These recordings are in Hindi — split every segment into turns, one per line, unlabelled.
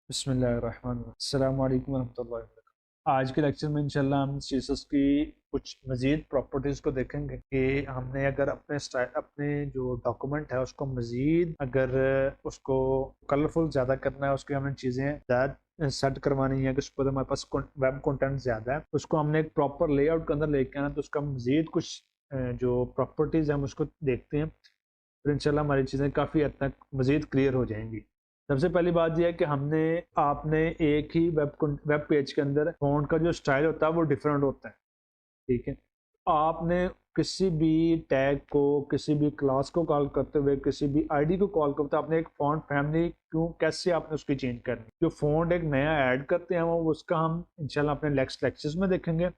बिस्मिल्लाहिर्रहमानिर्रहीम। अस्सलामु अलैकुम वरहमतुल्लाहि वबरकातुहू। आज के लेक्चर में इंशाल्लाह हम सीएसएस की कुछ मज़ीद प्रॉपर्टीज़ को देखेंगे कि हमने अगर अपने जो डॉक्यूमेंट है उसको मज़ीद अगर उसको कलरफुल ज़्यादा करना है, उसकी हमने चीज़ें ज़्यादा सेट करवानी है कि उसके बाद हमारे पास वेब कंटेंट ज़्यादा है, उसको हमने एक प्रॉपर लेआउट के अंदर लेके आना, तो उसका मज़ीद कुछ जो प्रॉपर्टीज़ हैं हम उसको देखते हैं, फिर इंशाल्लाह हमारी चीज़ें काफ़ी हद तक मज़ीद क्लियर हो जाएंगी। सबसे पहली बात यह है कि आपने एक ही वेब पेज के अंदर फ़ॉन्ट का जो स्टाइल होता है वो डिफरेंट होता है, ठीक है। आपने किसी भी टैग को, किसी भी क्लास को कॉल करते हुए, किसी भी आईडी को कॉल करते हुए आपने एक फ़ॉन्ट फैमिली कैसे आपने उसकी चेंज करनी, जो फ़ॉन्ट एक नया ऐड करते हैं वो उसका हम इंशाल्लाह अपने नेक्स्ट लेक्चर्स में देखेंगे।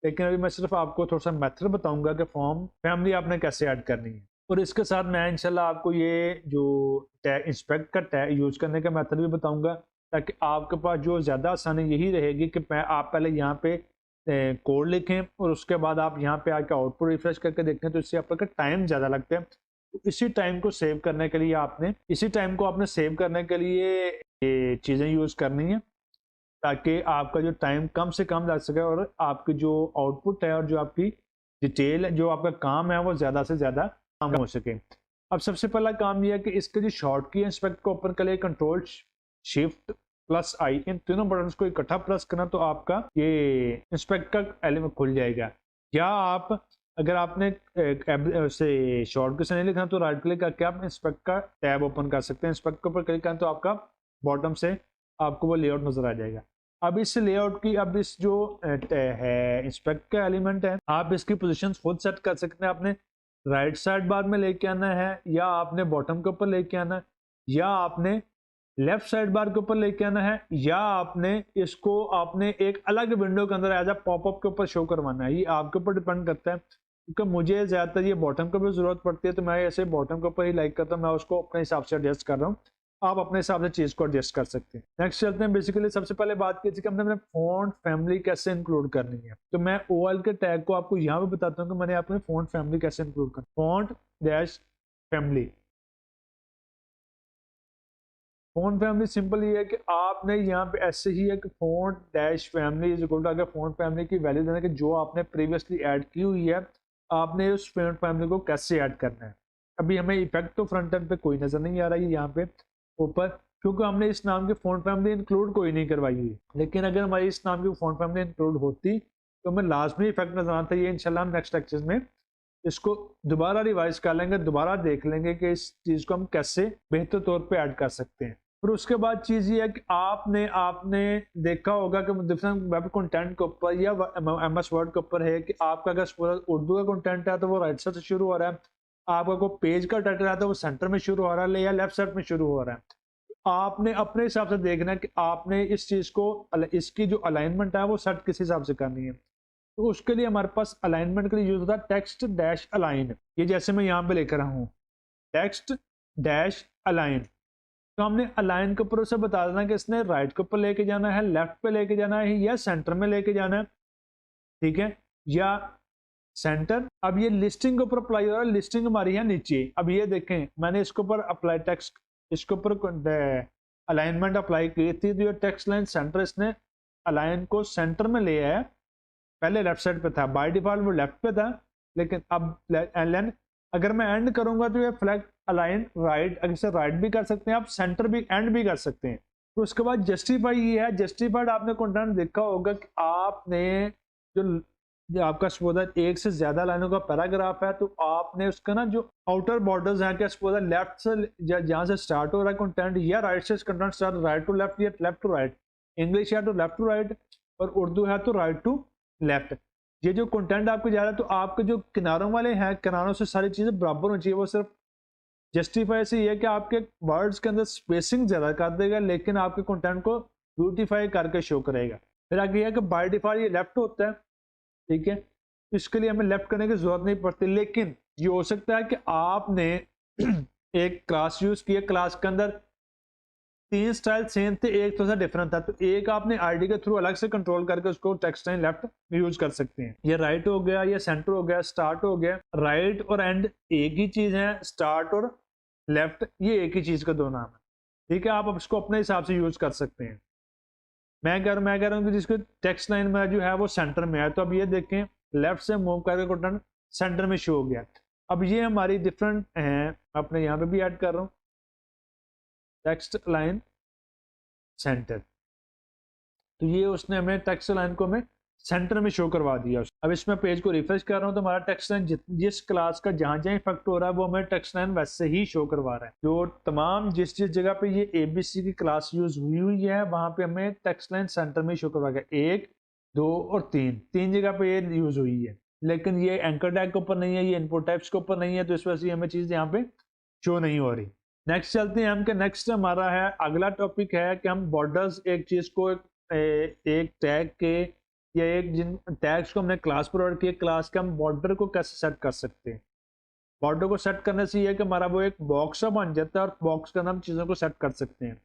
लेकिन अभी मैं सिर्फ आपको थोड़ा सा मेथड बताऊंगा कि फॉर्म फैमिली आपने कैसे ऐड करनी है, और इसके साथ मैं इंशाल्लाह आपको ये जो टैग इंस्पेक्ट का टैग यूज़ करने का मेथड भी बताऊंगा, ताकि आपके पास जो ज़्यादा आसानी यही रहेगी कि आप पहले यहाँ पे कोड लिखें और उसके बाद आप यहाँ पे आके आउटपुट रिफ्रेश करके देखें, तो इससे आपका टाइम ज़्यादा लगता है। तो इसी टाइम को सेव करने के लिए आपने सेव करने के लिए ये चीज़ें यूज़ करनी है, ताकि आपका जो टाइम कम से कम लग सके और आपकी जो आउटपुट है और जो आपकी डिटेल जो आपका काम है वो ज़्यादा से ज़्यादा काम हो सके। अब सबसे पहला काम यह है कि इसके जो शॉर्ट की इंस्पेक्ट को ओपन कर लिए, कंट्रोल शिफ्ट प्लस आई, इन तीनों बटन्स को इकट्ठा प्रेस करना तो आपका ये इंस्पेक्ट का एलिमेंट खुल जाएगा। या आप अगर आपने से शॉर्ट की से नहीं लिखना तो राइट क्लिक करके आप इंस्पेक्ट का टैब ओपन कर सकते हैं। इंस्पेक्ट के ऊपर क्लिक करें तो आपका बॉटम से आपको वो लेआउट नजर आ जाएगा। अब इस लेआउट की अब इस जो है इंस्पेक्ट का एलिमेंट है, आप इसकी पोजीशंस खुद सेट कर सकते हैं। आपने राइट साइड बार में लेके आना है, या आपने बॉटम के ऊपर लेके आना है, या आपने लेफ्ट साइड बार के ऊपर लेके आना है, या आपने एक अलग विंडो के अंदर एज अ पॉपअप के ऊपर शो करवाना है। ये आपके ऊपर डिपेंड करता है, क्योंकि मुझे ज्यादातर ये बॉटम के ऊपर जरूरत पड़ती है, तो मैं ऐसे बॉटम के ऊपर ही लाइक करता हूँ। मैं उसको अपने हिसाब से एडजस्ट कर रहा हूँ, आप अपने हिसाब से चीज को एडजस्ट कर सकते हैं। नेक्स्ट चलते हैं। बेसिकली सबसे पहले बात की थी कि हमने फॉन्ट फैमिली कैसे इंक्लूड करनी है, तो मैं ओएल के टैग को आपको यहाँ पे बताता हूँ कि मैंने अपने फॉन्ट फैमिली कैसे इंक्लूड करनी। Font dash family, font family simple ये है कि आपने यहाँ पे ऐसे ही है कि font dash family is equal to, अगर फॉन्ट फैमिली की वैल्यू देना कि जो आपने प्रीवियसली ऐड की हुई है, आपने उस फॉन्ट फैमिली को कैसे ऐड करना है। अभी हमें इफेक्ट तो फ्रंट एंड पे कोई नजर नहीं आ रहा है यहाँ पे ऊपर, क्योंकि हमने इस नाम की फॉन्ट फैमिली इंक्लूड कोई नहीं करवाई हुई। लेकिन अगर हमारी इस नाम की फॉन्ट फैमिली इंक्लूड होती तो हमें लास्ट में इफेक्ट नजर आता है। ये इंशाल्लाह हम नेक्स्ट लेक्चर में इसको दोबारा रिवाइज कर लेंगे, दोबारा देख लेंगे कि इस चीज को हम कैसे बेहतर तौर पे ऐड कर सकते हैं। फिर उसके बाद चीज ये है कि आपने आपने देखा होगा कि डिफरेंट वेब कंटेंट के ऊपर या एमएस वर्ड के ऊपर है कि आपका अगर पूरा उर्दू का कंटेंट है तो वो राइट साइड से शुरू हो रहा है, आपका कोई पेज का टाइटल है तो वो सेंटर में शुरू हो रहा है या लेफ्ट साइड में शुरू हो रहा है। आपने अपने हिसाब से देखना है कि आपने इस चीज को, इसकी जो अलाइनमेंट है वो सेट किस हिसाब से करनी है। तो उसके लिए हमारे पास अलाइनमेंट के लिए यूज होता है टेक्स्ट डैश अलाइन। ये जैसे मैं यहाँ पे लेकर रहा हूँ टेक्स्ट डैश अलाइन, तो हमने अलाइन के ऊपर उसे बता देना कि इसने राइट के ऊपर लेके जाना है, लेफ्ट पे लेके जाना है, या सेंटर में लेके जाना है, ठीक है, या सेंटर। अब ये लिस्टिंग के ऊपर अप्लाई हो रहा है, लिस्टिंग हमारी है नीचे। अब ये देखें मैंने इसके ऊपर अप्लाई टेक्स्ट, इसके ऊपर अलाइनमेंट अप्लाई की थी, तो ये टेक्स्ट लाइन सेंटर, इसने अलाइन को सेंटर में ले आया। पहले लेफ्ट साइड पे था, बाय डिफॉल्ट वो लेफ्ट पे था, लेकिन अब अगर मैं एंड करूंगा तो ये फ्लैग अलाइन राइट, अगर इसे राइट भी कर सकते हैं आप, सेंटर भी, एंड भी कर सकते हैं। तो उसके बाद जस्टिफाई ये है, जस्टिफाइड आपने कंटेंट देखा होगा कि आपने जो आपका सपोज एक से ज्यादा लाइनों का पैराग्राफ है, तो आपने उसका ना जो आउटर बॉर्डर्स हैं, क्या सपोज लेफ्ट से जहां से स्टार्ट हो रहा है कंटेंट, या राइट से content start, right to left या लेफ्ट टू राइट, इंग्लिश है तो लेफ्ट टू राइट और उर्दू है तो राइट टू लेफ्ट। ये जो कंटेंट आपको जा रहा है, तो आपके जो किनारों वाले हैं, किनारों से सारी चीजें बराबर होनी चाहिए। वो सिर्फ जस्टिफाई से ये है कि आपके वर्ड्स के अंदर स्पेसिंग ज्यादा कर देगा, लेकिन आपके कंटेंट को ब्यूटीफाई करके शो करेगा। फिर आगे है कि बाय डिफॉल्ट ये लेफ्ट होता है, ठीक है, इसके लिए हमें लेफ्ट करने की जरूरत नहीं पड़ती। लेकिन ये हो सकता है कि आपने एक क्लास यूज किया, क्लास के अंदर 3 स्टाइल सेम थे, एक थोड़ा सा डिफरेंट था, तो एक आपने आईडी के थ्रू अलग से कंट्रोल करके उसको टेक्स्ट लाइन लेफ्ट यूज कर सकते हैं। ये राइट हो गया, ये सेंटर हो गया, स्टार्ट हो गया। राइट और एंड एक ही चीज है, स्टार्ट और लेफ्ट ये एक ही चीज का दो नाम है, ठीक है, आप अब इसको अपने हिसाब से यूज कर सकते हैं। मैं कह रहा हूँ कि जिसको टेक्स्ट लाइन में जो है वो सेंटर में है, तो अब ये देखें लेफ्ट से मूव करके बटन सेंटर में शो हो गया। अब ये हमारी डिफरेंट है, अपने यहाँ पे भी ऐड कर रहा हूँ टेक्स्ट लाइन सेंटर, तो ये उसने हमें टेक्स्ट लाइन को हमें सेंटर में शो करवा दिया। अब इसमें पेज को रिफ्रेश कर रहा हूँ तो हमारा टेक्स्ट लाइन जिस क्लास का जहां जहां इफेक्ट हो रहा है वो हमें टेक्स्ट लाइन वैसे ही शो करवा रहा है। जो तमाम जिस जगह पे ये ABC की क्लास यूज हुई है वहां पे हमें टेक्स्ट लाइन सेंटर में शो करवा गया। 1, 2 और 3 जगह पे ये यूज हुई है, लेकिन ये एंकर टैग के ऊपर नहीं है, ये इनपुट टाइप्स के ऊपर नहीं है, तो इस वजह से हमें चीज यहाँ पे शो नहीं हो रही। नेक्स्ट चलते हैं हम, नेक्स्ट हमारा है अगला टॉपिक है कि हम बॉर्डर्स एक चीज को एक टैग के या एक जिन टैग्स को हमने क्लास प्रोवाइड किया, क्लास के हम बॉर्डर को कैसे सेट कर सकते हैं। बॉर्डर को सेट करने से ये है कि हमारा वो एक बॉक्स बन जाता है और बॉक्स के अंदर हम चीज़ों को सेट कर सकते हैं।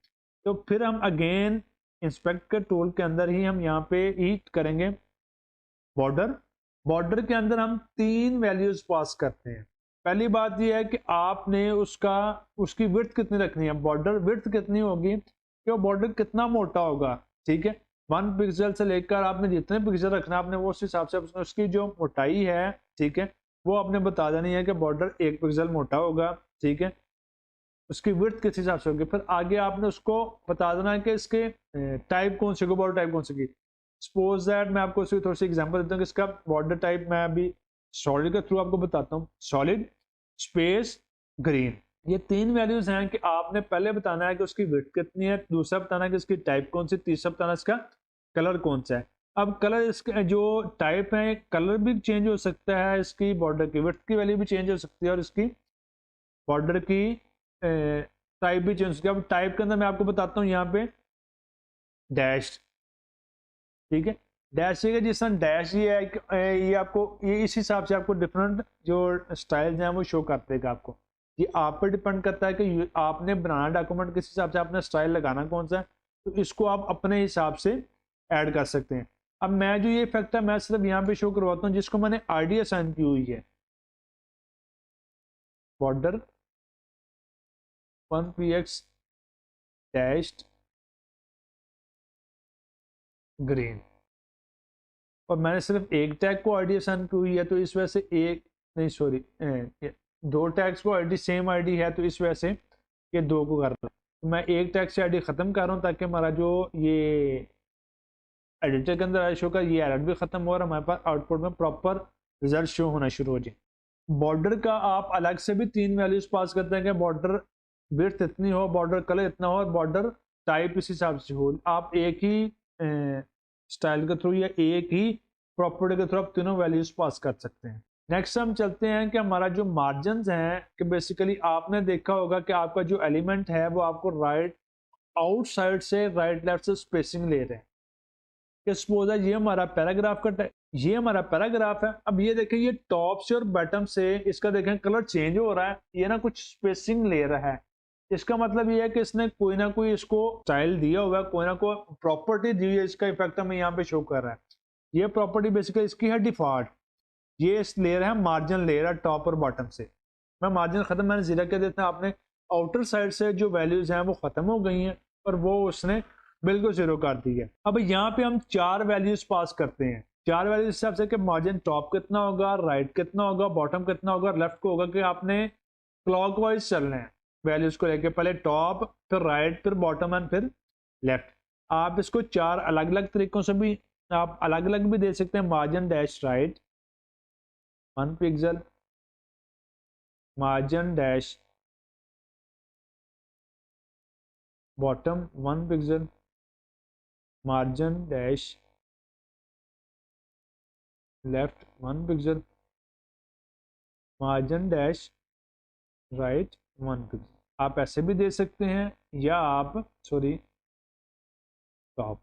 तो फिर हम अगेन इंस्पेक्ट के टूल के अंदर ही हम यहाँ पे ही करेंगे बॉर्डर। बॉर्डर के अंदर हम 3 वैल्यूज पास करते हैं। पहली बात यह है कि आपने उसकी विड्थ कितनी रखनी है, बॉर्डर विड्थ कितनी होगी कि वो बॉर्डर कितना मोटा होगा। ठीक है, 1 पिक्सल से लेकर आपने जितने पिक्सल रखना है आपने वो उस हिसाब से उसकी जो मोटाई है, ठीक है, वो आपने बता देनी है कि बॉर्डर 1 पिक्सल मोटा होगा। ठीक है, उसकी विड्थ किस हिसाब से होगी। फिर आगे आपने उसको बता देना है कि इसके टाइप कौन से, बॉर्डर टाइप कौन से की। सपोज दैट मैं आपको इसकी थोड़ी सी एग्जांपल देता हूँ कि इसका बॉर्डर टाइप मैं अभी सॉलिड के थ्रू आपको बताता हूँ। सॉलिड स्पेस ग्रीन, ये 3 वैल्यूज हैं कि आपने पहले बताना है कि उसकी विड्थ कितनी है, दूसरा बताना है कि इसकी टाइप कौन सी, तीसरा बताना है इसका कलर कौन सा है। अब कलर इसके जो टाइप है कलर भी चेंज हो सकता है, इसकी बॉर्डर की विड्थ की वैल्यू भी चेंज हो सकती है और इसकी बॉर्डर की टाइप भी चेंज हो सकती है। अब टाइप के अंदर मैं आपको बताता हूँ यहाँ पे डैश। ठीक है, डैश है जिस तरह डैश ये है, ये आपको ये इस हिसाब से आपको डिफरेंट जो स्टाइल्स हैं वो शो कर देगा आपको। ये आप पर डिपेंड करता है कि आपने बनाना डॉक्यूमेंट किस हिसाब से, आपने स्टाइल लगाना कौन सा है, तो इसको आप अपने हिसाब से ऐड कर सकते हैं। अब मैं जो ये इफेक्ट है मैं सिर्फ यहाँ पे शो करवाता हूँ जिसको मैंने आईडी असाइन की हुई है। बॉर्डर 1px डैश्ड ग्रीन, और मैंने सिर्फ एक टैग को आईडी असाइन की हुई है, तो इस वजह से एक नहीं सॉरी 2 टैग्स को आईडी सेम आईडी है, तो इस वजह से ये 2 को कर रहा हूँ। तो मैं एक टैग से आईडी खत्म कर रहा हूँ ताकि हमारा जो ये एडिटर के अंदर शो का ये एरर भी खत्म हो और हमारे पास आउटपुट में प्रॉपर रिजल्ट शो होना शुरू हो जाए। बॉर्डर का आप अलग से भी 3 वैल्यूज पास करते हैं कि बॉर्डर विड्थ इतनी हो, बॉर्डर कलर इतना हो और बॉर्डर टाइप इस हिसाब से हो। आप एक ही स्टाइल के थ्रू या एक ही प्रॉपर्टी के थ्रू आप तीनों वैल्यूज पास कर सकते हैं। नेक्स्ट हम चलते हैं कि हमारा जो मार्जिन हैं कि बेसिकली आपने देखा होगा कि आपका जो एलिमेंट है वो आपको राइट आउटसाइड से राइट लेफ्ट से स्पेसिंग ले रहे हैं। कि सपोज है ये हमारा पैराग्राफ का ये हमारा पैराग्राफ है। अब ये देखें ये टॉप से और बॉटम से इसका देखें कलर चेंज हो रहा है, ये ना कुछ स्पेसिंग ले रहा है। इसका मतलब ये है कि इसने कोई ना कोई इसको स्टाइल दिया हुआ है, कोई ना कोई प्रॉपर्टी दी है, इसका इफेक्ट हमें यहाँ पे शो कर रहा है। ये प्रॉपर्टी बेसिकली इसकी है डिफॉल्ट, ये इस लेयर है मार्जिन लेयर है टॉप और बॉटम से। मैं मार्जिन खत्म मैंने जीरा कर देता हूँ, आपने आउटर साइड से जो वैल्यूज हैं वो खत्म हो गई हैं और वो उसने बिल्कुल जीरो कर दी है। अब यहाँ पे हम 4 वैल्यूज पास करते हैं। 4 वैल्यूज हिसाब से कि मार्जिन टॉप कितना होगा, राइट कितना होगा, बॉटम कितना होगा, लेफ्ट को होगा कि आपने क्लॉकवाइज चलना है वैल्यूज को लेके, पहले टॉप फिर राइट फिर बॉटम एंड फिर लेफ्ट। आप इसको 4 अलग अलग तरीकों से भी आप अलग अलग भी दे सकते हैं। Margin dash right 1 pixel, margin dash bottom 1 pixel, margin dash left 1 pixel, margin dash right 1 pixel. आप ऐसे भी दे सकते हैं या आप सॉरी टॉप।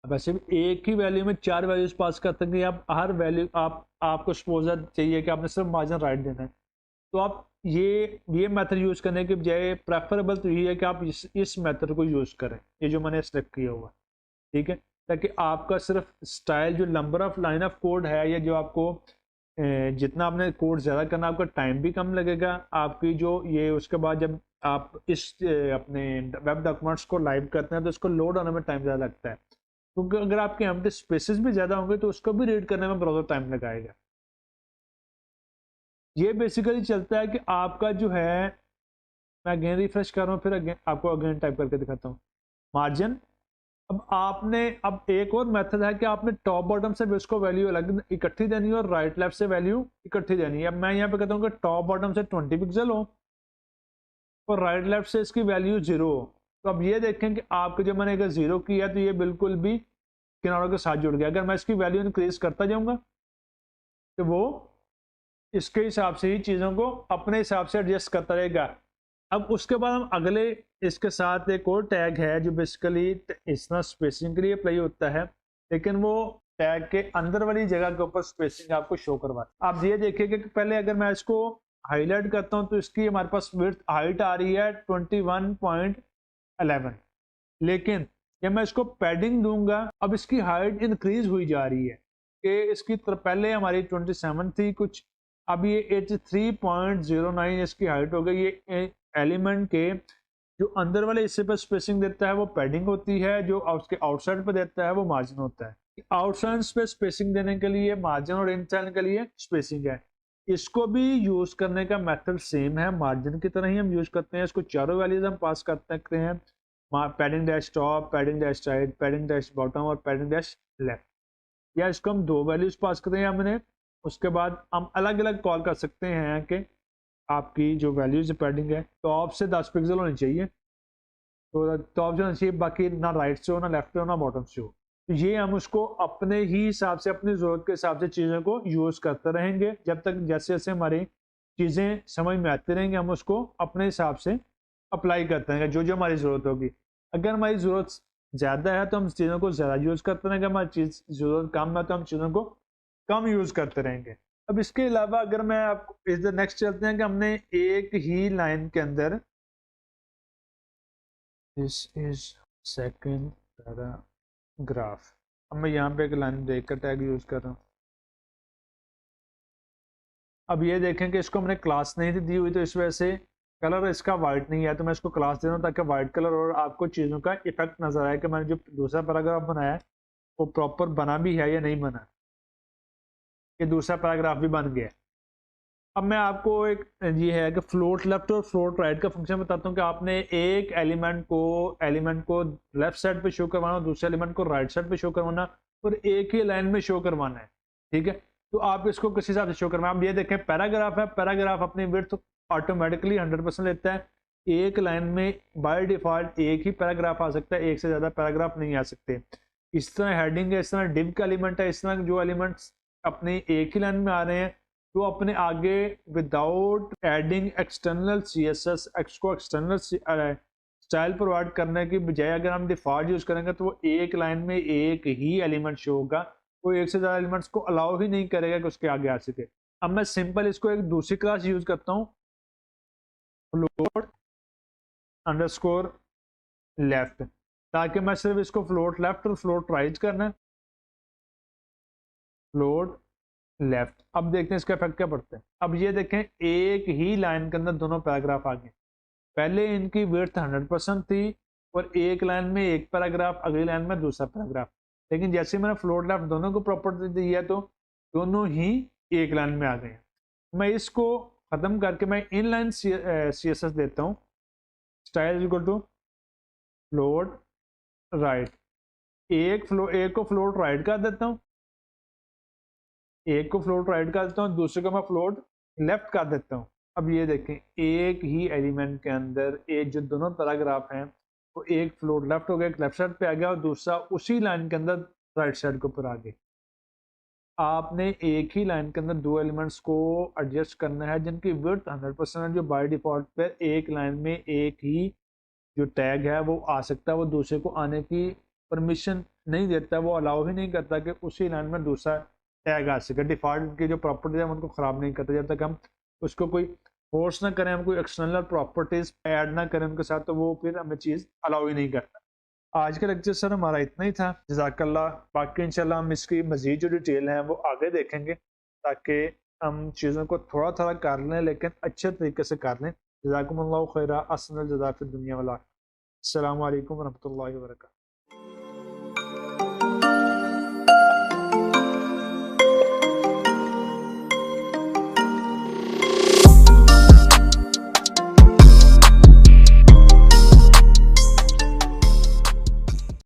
अब ऐसे भी एक ही वैल्यू में 4 वैल्यूज पास कर सकते हैं। आप हर वैल्यू आपको सपोजर चाहिए कि आपने सिर्फ मार्जिन राइट देना है, तो आप ये मेथड यूज करने के बजाय प्रेफरेबल तो यही है कि आप इस मेथड को यूज करें, ये जो मैंने सेलेक्ट किया हुआ। ठीक है, ताकि आपका सिर्फ स्टाइल जो number of line of code है या जो आपको जितना आपने कोड ज़्यादा करना आपका टाइम भी कम लगेगा, आपकी जो ये उसके बाद जब आप इस अपने वेब डॉक्यूमेंट्स को लाइव करते हैं तो इसको लोड होने में टाइम ज़्यादा लगता है, क्योंकि अगर आपके एम्प्टी स्पेसेस भी ज़्यादा होंगे तो उसको भी रीड करने में ब्राउज़र टाइम लगाएगा। ये बेसिकली चलता है कि आपका जो है, मैं अगेन रिफ्रेश कर रहा हूँ, फिर अगेन आपको अगेन टाइप करके दिखाता हूँ मार्जिन। अब आपने, अब एक और मेथड है कि आपने टॉप बॉटम से भी उसको वैल्यू अलग इकट्ठी देनी है और राइट लेफ्ट से वैल्यू इकट्ठी देनी है। अब मैं यहाँ पे कहता हूँ कि टॉप बॉटम से 20 पिक्सल हो और राइट लेफ्ट से इसकी वैल्यू 0 हो। तो अब ये देखें कि आपके जो मैंने अगर 0 किया तो ये बिल्कुल भी किनारों के साथ जुड़ गया। अगर मैं इसकी वैल्यू इंक्रीज करता जाऊंगा तो वो इसके हिसाब से ही चीज़ों को अपने हिसाब से एडजस्ट करता रहेगा। अब उसके बाद हम अगले, इसके साथ एक और टैग है जो बेसिकली इस तरह स्पेसिंग के लिए अप्लाई होता है, लेकिन वो टैग के अंदर वाली जगह के ऊपर स्पेसिंग आपको शो करवा। आप ये देखिए कि पहले अगर मैं इसको हाईलाइट करता हूं तो इसकी हमारे पास विड्थ हाइट आ रही है 21.11, लेकिन जब मैं इसको पैडिंग दूंगा अब इसकी हाइट इंक्रीज हुई जा रही है कि इसकी पहले हमारी 27 थी कुछ, अब ये 83.09 इसकी हाइट हो गई। ये एलिमेंट के जो अंदर वाले हिस्से पर स्पेसिंग देता है वो पैडिंग होती है, जो उसके आउटसाइड पर देता है वो मार्जिन होता है। आउटसाइड पे स्पेसिंग देने के लिए मार्जिन और इनसाइड के लिए स्पेसिंग है। इसको भी यूज करने का मेथड सेम है, मार्जिन की तरह ही हम यूज करते हैं। इसको चारों वैल्यूज हम पास कर सकते हैं, padding dash top, padding dash right, padding dash bottom और पैडिंग डैश लेफ्ट। या इसको हम 2 वैल्यूज पास करते हैं हमने, उसके बाद हम अलग अलग कॉल कर सकते हैं कि आपकी जो वैल्यूज पैडिंग है टॉप से 10 पिक्सल होनी चाहिए, तो टॉप जो होना चाहिए, बाकी ना राइट से हो, ना लेफ्ट से हो, ना बॉटम से हो। तो ये हम उसको अपने ही हिसाब से, अपनी ज़रूरत के हिसाब से चीज़ों को यूज़ करते रहेंगे जब तक जैसे जैसे हमारी चीज़ें समझ में आती रहेंगी, हम उसको अपने हिसाब से अप्लाई करते रहेंगे जो जो हमारी ज़रूरत होगी। अगर हमारी ज़रूरत ज़्यादा है तो हम चीज़ों को ज़्यादा यूज़ करते रहेंगे, हमारी चीज़ ज़रूरत कम है तो हम चीज़ों को कम यूज़ करते रहेंगे। अब इसके अलावा अगर मैं आपको इस नेक्स्ट चलते हैं कि हमने एक ही लाइन के अंदर, दिस इज सेकंड पैराग्राफ, अब मैं यहाँ पे एक लाइन ब्रेक का टैग यूज़ कर रहा हूँ। अब ये देखें कि इसको हमने क्लास नहीं दी हुई तो इस वजह से कलर इसका वाइट नहीं है, तो मैं इसको क्लास दे रहा हूँ ताकि वाइट कलर और आपको चीज़ों का इफेक्ट नजर आए कि मैंने जो दूसरा पैराग्राफ बनाया है वो प्रॉपर बना भी है या नहीं बना, कि दूसरा पैराग्राफ भी बन गया। अब मैं आपको एक ये है कि फ्लोट लेफ्ट और फ्लोट राइट का फंक्शन बताता हूँ कि आपने एक एलिमेंट को लेफ्ट साइड पे शो करवाना, दूसरे एलिमेंट को राइट साइड पे शो करवाना और एक ही लाइन में शो करवाना है। ठीक है, तो आप इसको किस हिसाब से शो करवाना, आप ये देखें पैराग्राफ है, पैराग्राफ अपनी विड्थ ऑटोमेटिकली 100% लेता है। एक लाइन में बाय डिफॉल्ट एक ही पैराग्राफ आ सकता है, एक से ज्यादा पैराग्राफ नहीं आ सकते। इस तरह हेडिंग है, इस तरह डिव का एलिमेंट है, इस तरह जो एलिमेंट्स अपने एक ही लाइन में आ रहे हैं तो अपने आगे विदाउट एडिंग एक्सटर्नल CSS को एक्सटर्नल स्टाइल प्रोवाइड करने की बजाय अगर हम डिफॉल्ट यूज करेंगे तो वो एक लाइन में एक ही एलिमेंट शो होगा, वो एक से ज़्यादा एलिमेंट्स को अलाउ ही नहीं करेगा कि उसके आगे आ सके। अब मैं सिंपल इसको एक दूसरी क्लास यूज करता हूँ, फ्लोट अंडरस्कोर लेफ्ट, ताकि मैं सिर्फ इसको फ्लोट लेफ्ट और फ्लोट राइट करना है, फ्लोट लेफ्ट। अब देखते हैं इसका इफेक्ट क्या पड़ता है। अब ये देखें एक ही लाइन के अंदर दोनों पैराग्राफ आ गए, पहले इनकी विड्थ 100% थी और एक लाइन में एक पैराग्राफ, अगली लाइन में दूसरा पैराग्राफ, लेकिन जैसे मैंने फ्लोट लेफ्ट दोनों को प्रॉपर्टी दी है तो दोनों ही एक लाइन में आ गए। मैं इसको खत्म करके मैं इन लाइन CSS देता हूँ, style equal to float right, एक को फ्लोट राइट कर देता हूँ, एक को फ्लोट राइट कर देता हूँ, दूसरे को मैं फ्लोट लेफ्ट कर देता हूँ। अब ये देखें एक ही एलिमेंट के अंदर एक जो दोनों पैराग्राफ हैं वो एक फ्लोट लेफ्ट हो गया, एक लेफ्ट साइड पे आ गया और दूसरा उसी लाइन के अंदर राइट साइड के ऊपर आ गया। आपने एक ही लाइन के अंदर दो एलिमेंट्स को एडजस्ट करना है जिनकी विड्थ 100% है, जो बाय डिफॉल्ट पे एक लाइन में एक ही जो टैग है वो आ सकता है, वो दूसरे को आने की परमिशन नहीं देता, वो अलाउ ही नहीं करता कि उसी लाइन में दूसरा टैग आ सके। डिफॉल्ट की जो प्रॉपर्टीज है उनको ख़राब नहीं करता, जब तक हम उसको कोई फोर्स ना करें, हम कोई एक्सटर्नल प्रॉपर्टीज ऐड ना करें उनके साथ, तो वो फिर हमें चीज़ अलाउ ही नहीं करता। आज का लेक्चर सर हमारा इतना ही था, जज़ाकल्लाह। बाकी इंशाल्लाह हम इसकी मज़ीद जो डिटेल है वो आगे देखेंगे ताकि हम चीज़ों को थोड़ा थोड़ा कर लें लेकिन अच्छे तरीके से कर लें। जज़ाकुमुल्लाहु खैरा, अहसनुल जज़ा फिद दुनिया वल आखिरह। अस्सलामु अलैकुम व रहमतुल्लाहि व बरकातहू।